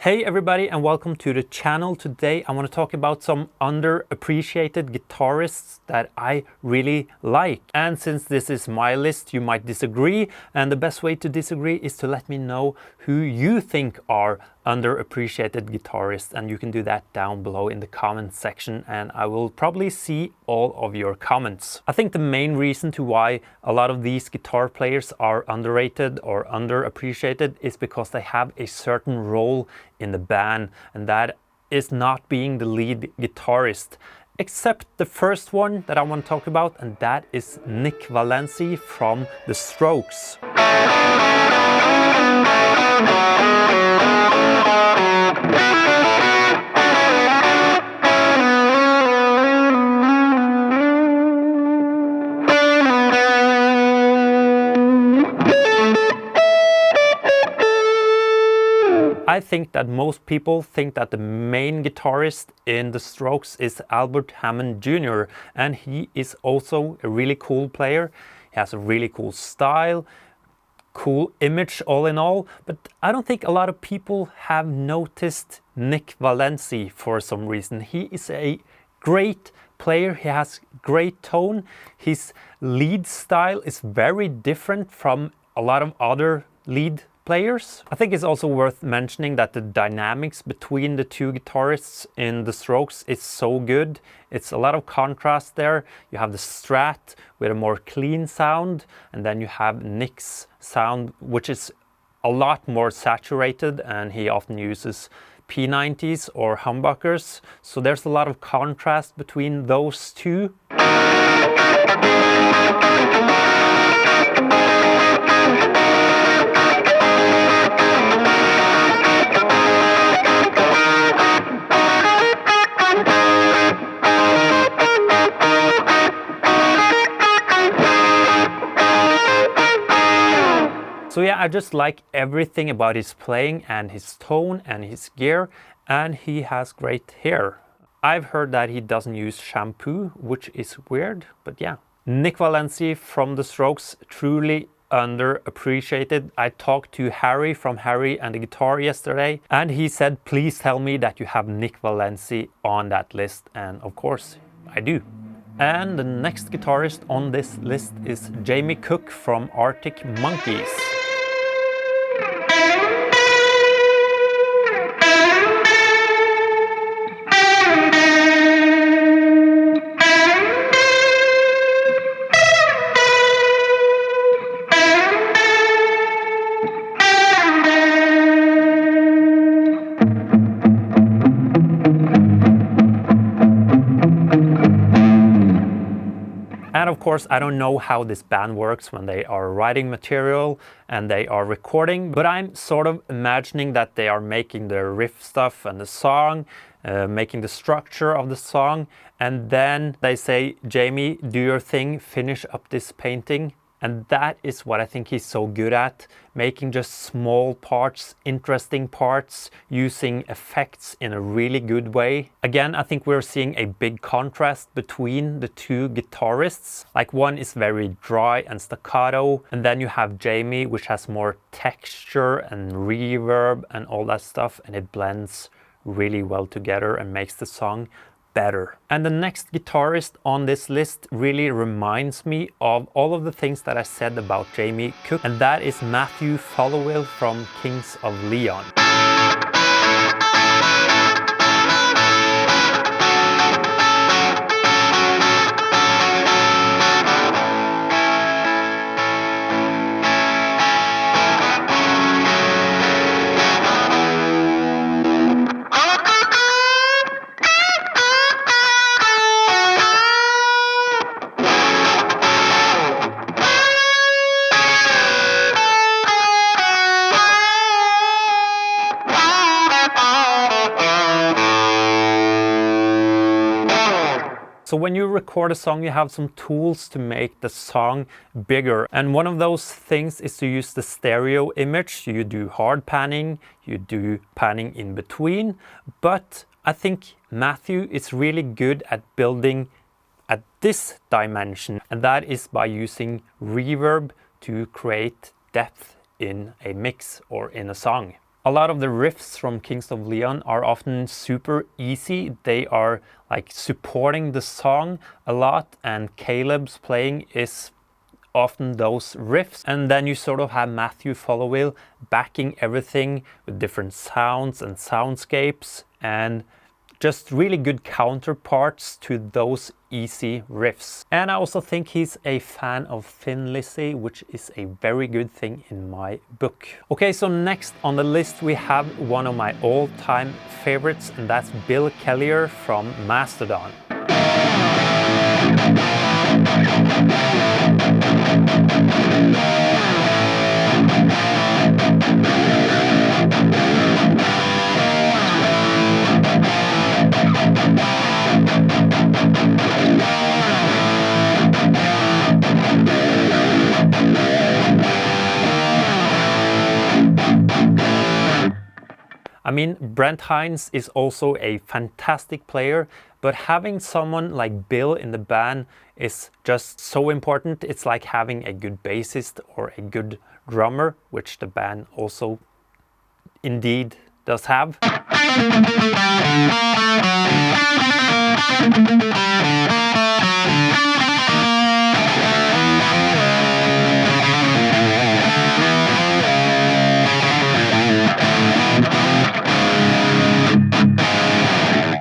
Hey everybody and welcome to the channel. Today I want to talk about some underappreciated guitarists that I really like. And since this is my list, you might disagree, and the best way to disagree is to let me know who you think are underappreciated guitarists, and you can do that down below in the comments section and I will probably see all of your comments. I think the main reason to why a lot of these guitar players are underrated or underappreciated is because they have a certain role in the band, and that is not being the lead guitarist. Except the first one that I want to talk about, and that is Nick Valencia from The Strokes. I think that most people think that the main guitarist in The Strokes is Albert Hammond Jr. and he is also a really cool player. He has a really cool style, cool image all in all, but I don't think a lot of people have noticed Nick Valencia for some reason. He is a great player, he has great tone, his lead style is very different from a lot of other lead players. I think it's also worth mentioning that the dynamics between the two guitarists in The Strokes is so good. It's a lot of contrast there. You have the Strat with a more clean sound, and then you have Nick's sound, which is a lot more saturated, and he often uses P90s or humbuckers. So there's a lot of contrast between those two. So yeah, I just like everything about his playing and his tone and his gear, and he has great hair. I've heard that he doesn't use shampoo, which is weird, but yeah. Nick Valencia from The Strokes, truly underappreciated. I talked to Harry from Harry and the Guitar yesterday, and he said, please tell me that you have Nick Valencia on that list, and of course, I do. And the next guitarist on this list is Jamie Cook from Arctic Monkeys. And of course, I don't know how this band works when they are writing material and they are recording, but I'm sort of imagining that they are making the riff stuff and the song, making the structure of the song, and then they say, Jamie, do your thing, finish up this painting. And that is what I think he's so good at, making just small parts, interesting parts, using effects in a really good way. Again, I think we're seeing a big contrast between the two guitarists. Like one is very dry and staccato, and then you have Jamie, which has more texture and reverb and all that stuff, and it blends really well together and makes the song better. And the next guitarist on this list really reminds me of all of the things that I said about Jamie Cook, and that is Matthew Followill from Kings of Leon. So when you record a song, you have some tools to make the song bigger. And one of those things is to use the stereo image. You do hard panning, you do panning in between. But I think Matthew is really good at building at this dimension. And that is by using reverb to create depth in a mix or in a song. A lot of the riffs from Kings of Leon are often super easy. They are like supporting the song a lot, and Caleb's playing is often those riffs. And then you sort of have Matthew Followill backing everything with different sounds and soundscapes, and just really good counterparts to those easy riffs. And I also think he's a fan of Thin Lizzy, which is a very good thing in my book. Okay, so next on the list we have one of my all-time favorites, and that's Bill Kelliher from Mastodon. I mean, Brent Hinds is also a fantastic player, but having someone like Bill in the band is just so important. It's like having a good bassist or a good drummer, which the band also indeed does have.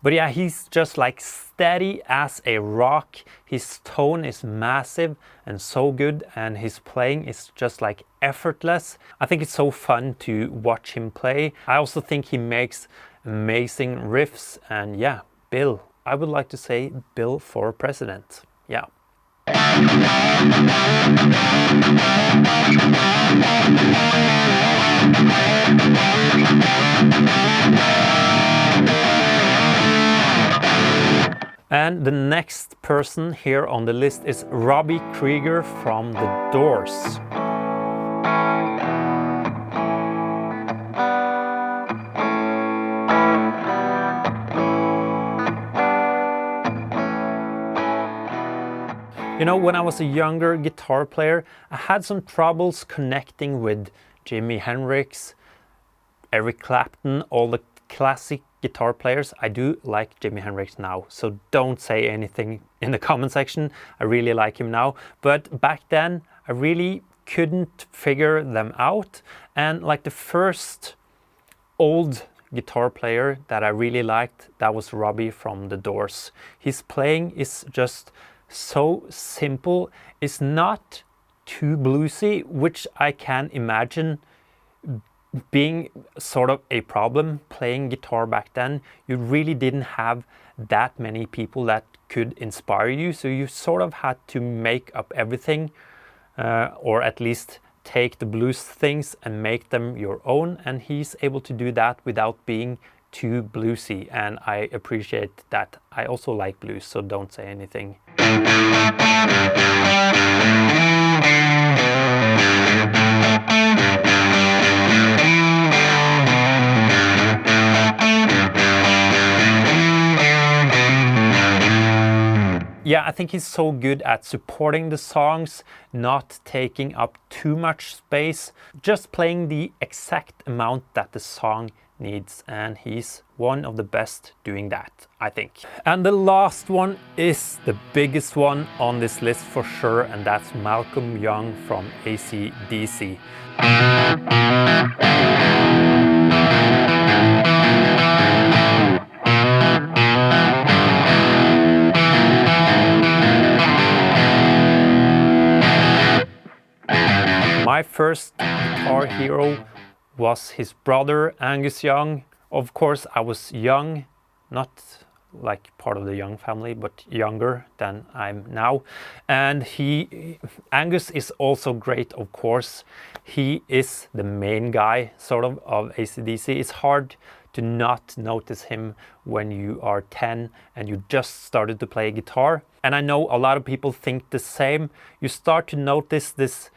But yeah, he's just like steady as a rock. His tone is massive and so good, and his playing is just like effortless. I think it's so fun to watch him play. I also think he makes amazing riffs, and yeah, Bill. I would like to say Bill for president. Yeah. And the next person here on the list is Robby Krieger from The Doors. You know, when I was a younger guitar player, I had some troubles connecting with Jimi Hendrix, Eric Clapton, all the classic guitar players. I do like Jimi Hendrix now, so don't say anything in the comment section. I really like him now, but back then I really couldn't figure them out. And like the first old guitar player that I really liked, that was Robby from The Doors. His playing is just so simple. It's not too bluesy, which I can imagine being sort of a problem playing guitar back then. You really didn't have that many people that could inspire you, so you sort of had to make up everything, or at least take the blues things and make them your own, and he's able to do that without being too bluesy, and I appreciate that. I also like blues, so don't say anything. Yeah, I think he's so good at supporting the songs, not taking up too much space, just playing the exact amount that the song needs, and he's one of the best doing that, I think. And the last one is the biggest one on this list for sure, and that's Malcolm Young from AC/DC. My first guitar hero was his brother Angus Young. Of course, I was young, not like part of the Young family, but younger than I'm now. And Angus is also great, of course. He is the main guy sort of AC/DC. It's hard to not notice him when you are 10 and you just started to play guitar. And I know a lot of people think the same. You start to notice this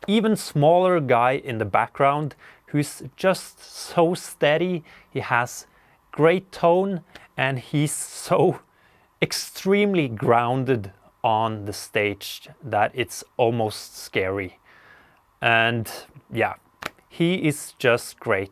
even smaller guy in the background who's just so steady. He has great tone and he's so extremely grounded on the stage that it's almost scary. And yeah, He is just great.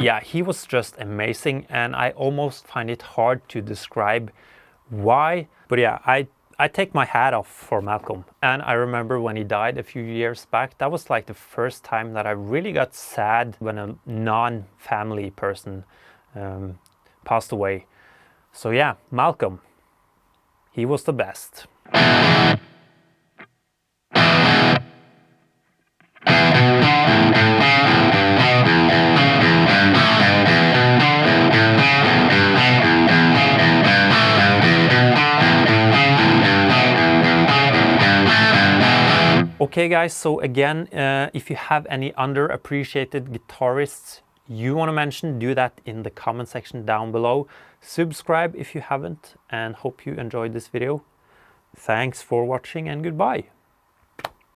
Yeah, he was just amazing, and I almost find it hard to describe why. But yeah, I take my hat off for Malcolm. And I remember when he died a few years back, that was like the first time that I really got sad when a non-family person passed away. So yeah, Malcolm, he was the best. Okay guys, so again, if you have any underappreciated guitarists you want to mention, do that in the comment section down below. Subscribe if you haven't, and hope you enjoyed this video. Thanks for watching and goodbye.